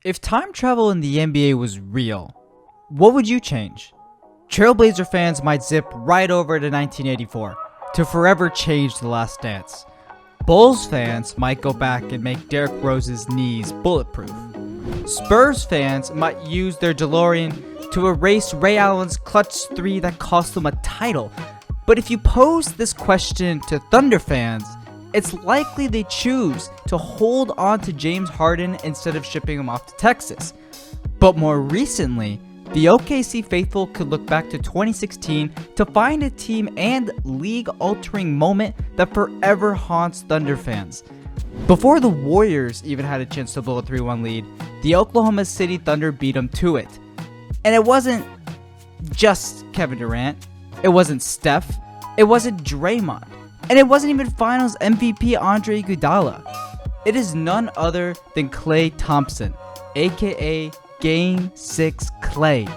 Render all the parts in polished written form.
If time travel in the NBA was real, what would you change? Trailblazer fans might zip right over to 1984 to forever change The Last Dance. Bulls fans might go back and make Derrick Rose's knees bulletproof. Spurs fans might use their DeLorean to erase Ray Allen's clutch 3 that cost them a title. But if you pose this question to Thunder fans, it's likely they choose to hold on to James Harden instead of shipping him off to Texas. But more recently, the OKC faithful could look back to 2016 to find a team and league-altering moment that forever haunts Thunder fans. Before the Warriors even had a chance to blow a 3-1 lead, the Oklahoma City Thunder beat them to it. And it wasn't just Kevin Durant, it wasn't Steph, it wasn't Draymond, and it wasn't even Finals MVP Andre Iguodala. It is none other than Klay Thompson, aka Game 6 Klay.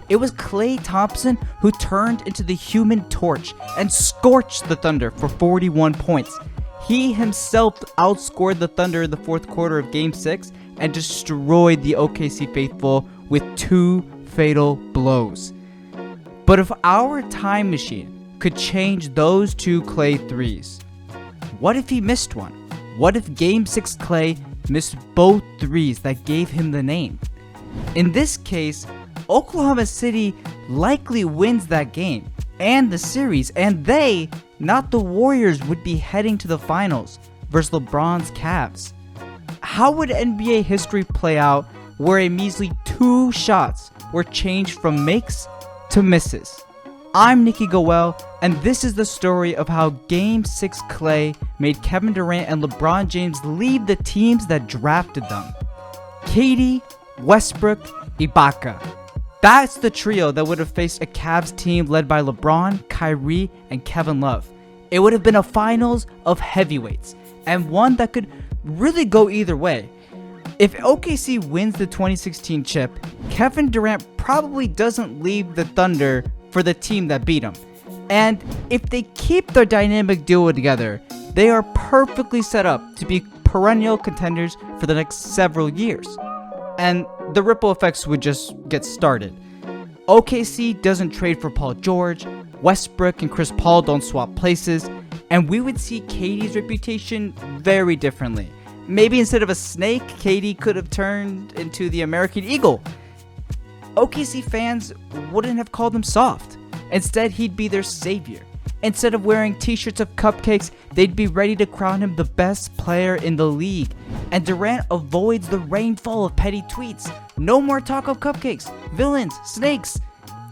It was Klay Thompson who turned into the Human Torch and scorched the Thunder for 41 points. He himself outscored the Thunder in the fourth quarter of Game 6 and destroyed the OKC faithful with 2 fatal blows. But if our time machine could change those 2 Klay threes, what if he missed one? What if Game 6 Klay missed both threes that gave him the name? In this case, Oklahoma City likely wins that game and the series, and they, not the Warriors, would be heading to the finals versus LeBron's Cavs. How would NBA history play out where a measly 2 shots were changed from makes to misses? I'm Nikki Goel, and this is the story of how Game 6 Klay made Kevin Durant and LeBron James leave the teams that drafted them. KD, Westbrook, Ibaka. That's the trio that would have faced a Cavs team led by LeBron, Kyrie, and Kevin Love. It would have been a finals of heavyweights, and one that could really go either way. If OKC wins the 2016 chip, Kevin Durant probably doesn't leave the Thunder for the team that beat him. And if they keep their dynamic duo together, they are perfectly set up to be perennial contenders for the next several years. And the ripple effects would just get started. OKC doesn't trade for Paul George, Westbrook and Chris Paul don't swap places, and we would see KD's reputation very differently. Maybe instead of a snake, KD could have turned into the American Eagle. OKC fans wouldn't have called him soft. Instead, he'd be their savior. Instead of wearing t-shirts of cupcakes, they'd be ready to crown him the best player in the league. And Durant avoids the rainfall of petty tweets. No more talk of cupcakes, villains, snakes,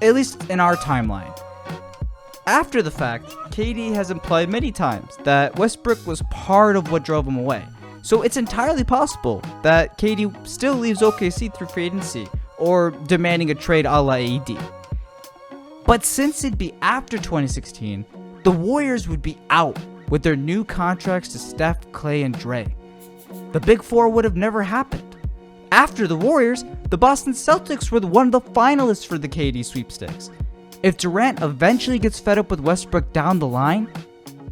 at least in our timeline. After the fact, KD has implied many times that Westbrook was part of what drove him away. So it's entirely possible that KD still leaves OKC through free agency or demanding a trade a la AD. But since it'd be after 2016, the Warriors would be out with their new contracts to Steph, Klay, and Dre. The Big Four would have never happened. After the Warriors, the Boston Celtics were one of the finalists for the KD sweepstakes. If Durant eventually gets fed up with Westbrook down the line,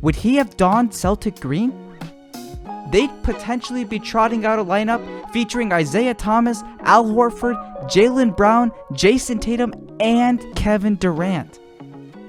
would he have donned Celtic green? They'd potentially be trotting out a lineup featuring Isaiah Thomas, Al Horford, Jaylen Brown, Jason Tatum, and Kevin Durant.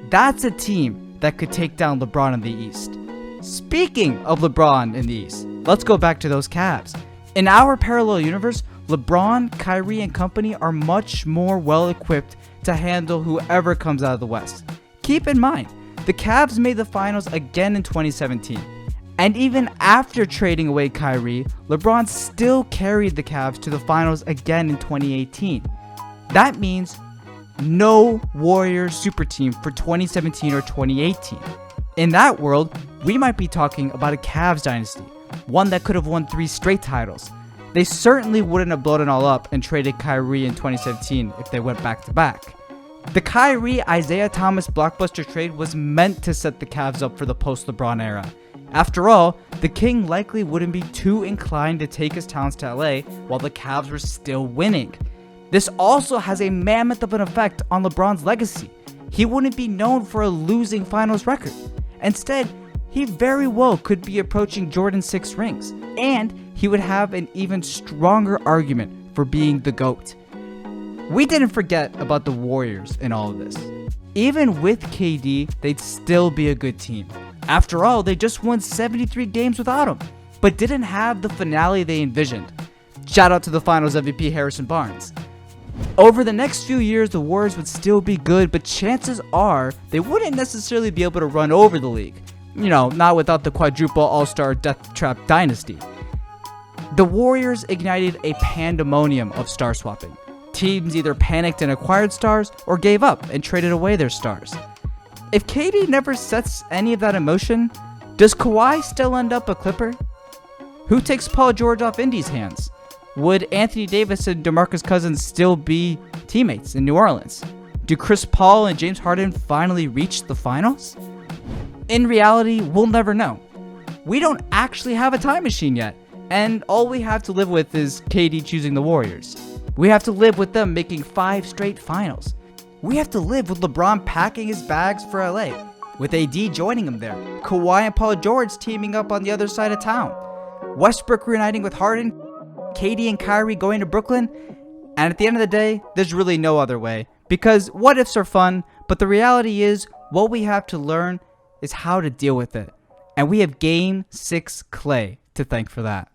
That's a team that could take down LeBron in the East. Speaking of LeBron in the East, let's go back to those Cavs. In our parallel universe, LeBron, Kyrie, and company are much more well-equipped to handle whoever comes out of the West. Keep in mind, the Cavs made the finals again in 2017. And even after trading away Kyrie, LeBron still carried the Cavs to the finals again in 2018. That means no Warriors super team for 2017 or 2018. In that world, we might be talking about a Cavs dynasty, one that could have won 3 straight titles. They certainly wouldn't have blown it all up and traded Kyrie in 2017 if they went back to back. The Kyrie Isaiah Thomas blockbuster trade was meant to set the Cavs up for the post-LeBron era. After all, the King likely wouldn't be too inclined to take his talents to LA while the Cavs were still winning. This also has a mammoth of an effect on LeBron's legacy. He wouldn't be known for a losing finals record. Instead, he very well could be approaching Jordan's 6 rings, and he would have an even stronger argument for being the GOAT. We didn't forget about the Warriors in all of this. Even with KD, they'd still be a good team. After all, they just won 73 games without him, but didn't have the finale they envisioned. Shout out to the Finals MVP Harrison Barnes. Over the next few years, the Warriors would still be good, but chances are they wouldn't necessarily be able to run over the league. Not without the quadruple all-star death trap dynasty. The Warriors ignited a pandemonium of star swapping. Teams either panicked and acquired stars or gave up and traded away their stars. If KD never sets any of that in motion, does Kawhi still end up a Clipper? Who takes Paul George off Indy's hands? Would Anthony Davis and DeMarcus Cousins still be teammates in New Orleans? Do Chris Paul and James Harden finally reach the finals? In reality, we'll never know. We don't actually have a time machine yet, and all we have to live with is KD choosing the Warriors. We have to live with them making 5 straight finals. We have to live with LeBron packing his bags for LA, with AD joining him there, Kawhi and Paul George teaming up on the other side of town, Westbrook reuniting with Harden, KD and Kyrie going to Brooklyn, and at the end of the day, there's really no other way, because what ifs are fun, but the reality is, what we have to learn is how to deal with it, and we have Game 6 Klay to thank for that.